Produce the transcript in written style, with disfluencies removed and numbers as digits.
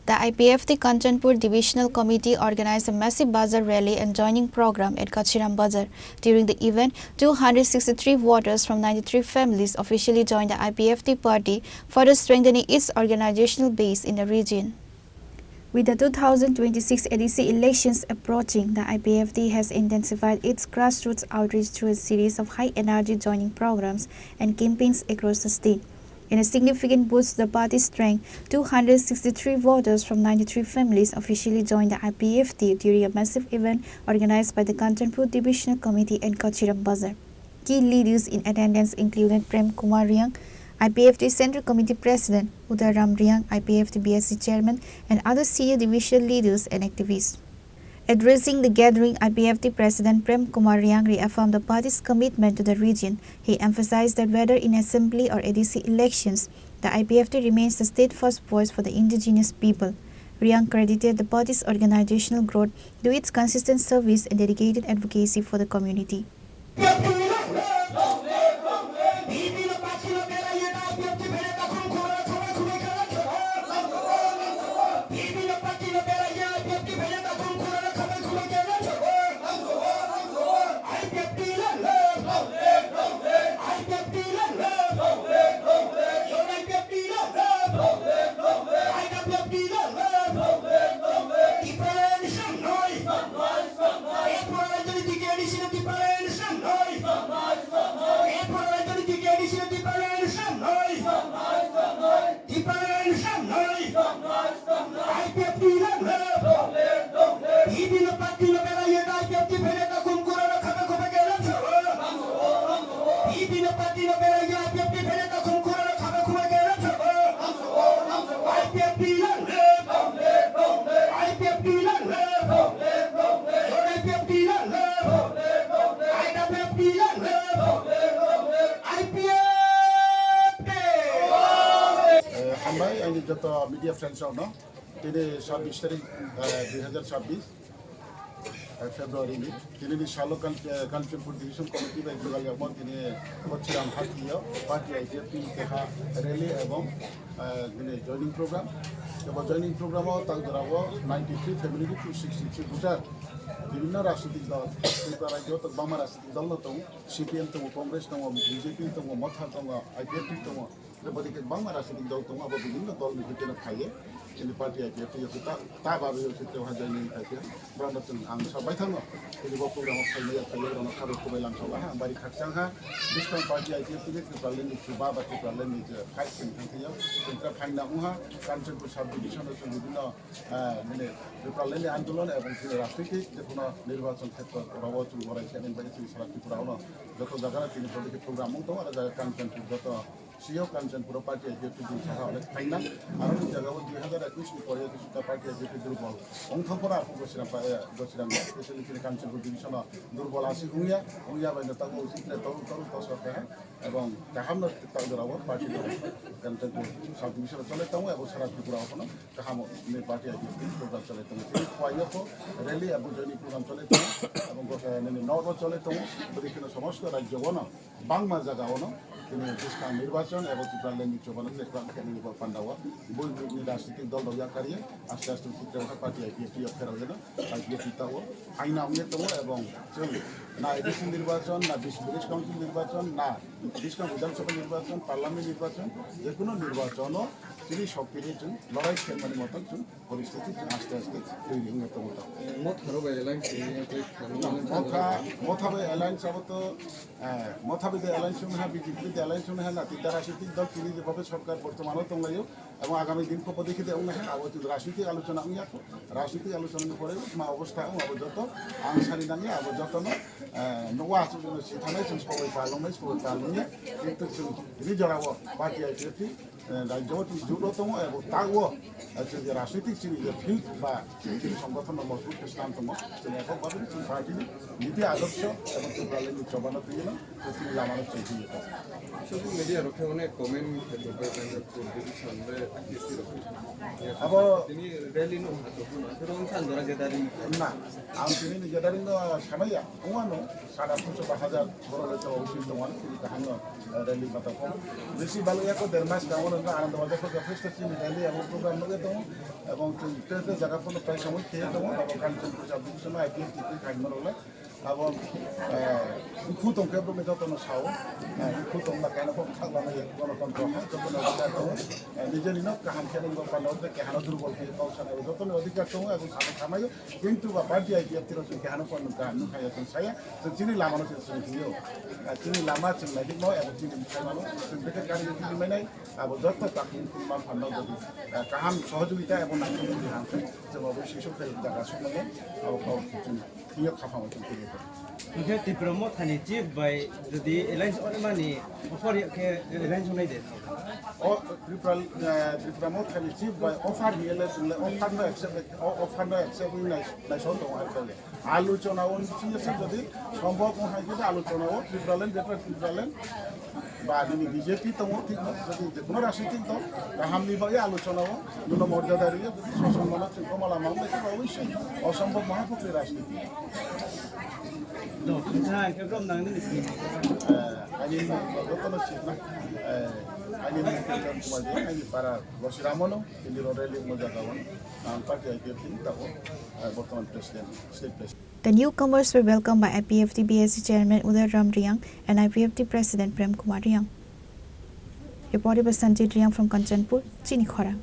The IPFT Kanchanpur Divisional Committee organized a massive bazaar rally and joining program at Kachiram Bazar. During the event, 263 voters from 93 families officially joined the IPFT party, further strengthening its organizational base in the region. With the 2026 ADC elections approaching, the IPFT has intensified its grassroots outreach through a series of high-energy joining programs and campaigns across the state. In a significant boost to the party's strength, 263 voters from 93 families officially joined the IPFT during a massive event organized by the Kanchanpur Divisional Committee at Kachiram Bazar. Key leaders in attendance included Prem Kumar Riang, IPFT Central Committee President, Uday Ram Riang, IPFT BSC Chairman, and other senior divisional leaders and activists. Addressing the gathering, IPFT President Prem Kumar Riang reaffirmed the party's commitment to the region. He emphasized that whether in assembly or ADC elections, the IPFT remains the state-first voice for the indigenous people. Riang credited the party's organizational growth due to its consistent service and dedicated advocacy for the community. Ini jatuh media friends no, ini 26 tarik 2026 Februari ini. Ini Shalom Kanchanpur Division Committee by Jugal Yamot ini Kachiram Hatiya Party IPFT keha rally এবং joining program. Jaba joining program o tang jarawo 93 February 263 voter. বিভিন্ন রাজনৈতিক দল ত্রিপুরা রাজ্য তো বাম রাজনৈতিক দল তো সিপিএম তো কংগ্রেস তো বিজেপি তো মথা তো আইপিএফটি তো berbagi bang rasyid dal tong abo বিভিন্ন দল নিতে খাইয়ে ini party IPFT kita ta baru kita hajani IPFT beranda tun ang sabai thango ini bo program khaiya khaiya ron kharu ko belang sawa ha bari khaksang ha diskon party IPFT ke pralen ni chuba ba ke pralen ni khai kin thangya sentra phaina uha Kanchanpur sub division এর বিভিন্ন মানে pralen ni আন্দোলন এবং রাজনৈতিক যে কোনো নির্বাচন ক্ষেত্র প্রভাবচুল করাইছে আমি বাকি সারা ত্রিপুরা হলো যত জায়গা তিনি প্রোগ্রাম তো আর Kanchanpur যত CO Kanchanpur party IPFT din saha oleh final aron jaga 2021 ni pore kita party IPFT durbol ongthapora gosiram especially kini Kanchanpur division durbol asi huya bai ta ko sitre toru to sorte ha এবং কাহাম তাগরাও party Kanchanpur sub division চলে তাও এবং সারা ত্রিপুরা হলো কাহাম নে party IPFT programme চলে তাও তিনি কোয়াইও rally এবং জয়নি প্রোগ্রাম চলে তাও এবং নে নব চলে তাও বিভিন্ন সমস্ত রাজ্য বনো বাংমা জায়গা বনো তিনি ডিসকাউন্ট নির্বাচন এবং ত্রিপুরালেন চবানো চেকরানি পান্ডাওয়া বই রাজনৈতিক দল দয়াকারিয়ে আস্তে আস্তে ত্রিপুরা পার্টি IPFT ফেরাও যেন IPFT তাও আইনা আমনে তাও এবং না এডিসি নির্বাচন না ব্রিটিশ কাউন্সিল নির্বাচন না ডিসকাউন্ট বিধানসভা নির্বাচন পার্লামেন্ট নির্বাচন যে কোনো নির্বাচনও তিনি সক্রিয় লড়াই খেলমানি মতন পরিস্থিতি আস্তে আস্তে তৈরি হয়ে মতো মথাবে অ্যালায়েন্স আবত মথাবে অ্যালায়েন্স হা বিজেপি অ্যালায়েন্স হা না তিনটা রাজনৈতিক দল তিনি যেভাবে সরকার বর্তমানেও তোমলাইও এবং আগামী দিন কো দেখে দেও না আবত রাজনৈতিক আলোচনা আমি রাজনৈতিক আলোচনার পরে মা অবস্থা আবো যত আংসারি নামি আবো যত নোয়া আসলে সেখানে সবাই পালনে সবাই পালনে কিন্তু তিনি জড়াবো পার্টি IPFT রাজ্য জুড়তম এবং তাও যে রাজনৈতিক যে ফিল্ড বা সংগঠন মজবুত স্থানতম তিনি এককভাবে পার্টির নীতি আদর্শ এবং ত্রিপুরালেন চবানো তুই তিনি লামানো চাইছি social media রক্ষে অনেক কমেন্ট আবার তিনি র্যালি নো 그런 산도라 게다리 না আমি তিনি গেদারিং সামাইয়া ওয়ানো 5,500 বড় লেচা অবশ্যই তোমার তিনি কাহানো র্যালি মাতা কম বেশি ভালো ইয়াকো দেড় মাস কামন আমরা আনন্দবাজার যথেষ্ট চিনি র্যালি এবং প্রোগ্রাম লগে দো এবং ট্রেনের জায়গাগুলো প্রায় সময় খেয়ে দেবো এবং কাঞ্চনপুর সাব ডিভিশন আইপিএফ টিপি খাইমার হলে এবং খুতমকে বুঝে যতন সাও খুতম না কেন থাকলাম গণতন্ত্র হয় যতন অধিকার দো নিজেরই কাহান খেলেন পান্ডাও কেহান দুর্বল খেয়ে কাউসানা যতন অধিকার দো এবং সামনে খামাইও কিন্তু বা পার্টি আইপিএফ টির কেহান পান্ড কাহান খাইয়া সায়া চিনি লামানো চিনিও চিনি লামা চিন্নাই নয় এবং চিনি খাইমানো দেখে গাড়ি চিনি মাইনাই এবং যত তাকে মান ফান্ডাও যদি কাহান সহযোগিতা এবং নাগরিক হানতে जों अबयस्से सरकारि जागा समायो आरो जों थिया खाफामो जों फैयो ओमफ्राय टिप्रमो थानि चिफ बाय जुदि एलायन्स अनमानि अफारि के एलायन्स होनाय दे ओ ट्रिप्रामो थानि चिफ बाय अफार हियले जोंले अफार नो एक्सेप्ट नायसन दं आरो आलोचनाव सिनसे যদি সম্ভব হয় যে আলোচনাও ট্রিপ্রালেন যেটা ট্রিপ্রালেন বা যদি বিজেপি তো ঠিক যদি কোনো রাজনৈতিক দল গাহামনি বাগে আলোচনাও ন্যূন মর্যাদা দিয়ে যদি সসম্মান কমলা মামলা অবশ্যই অসম্ভব মহাপুত্রের রাজনীতি नोंथाङा एखेब्रम नांदों इसनि आइनि যতন ঠিক না आइनि मुख्य कुमार आइनि पारा गसिरामनो दिल्ली रैली मोजागावन पार्टी आईपीएफ टीम ताको बर्तमान president state president The newcomers were welcomed by IPFT BSC Chairman Uday Ram Riang and IPFT President Prem Kumar Riang. Reported by Sanjay Riang from Kanchanpur, Chinikhara.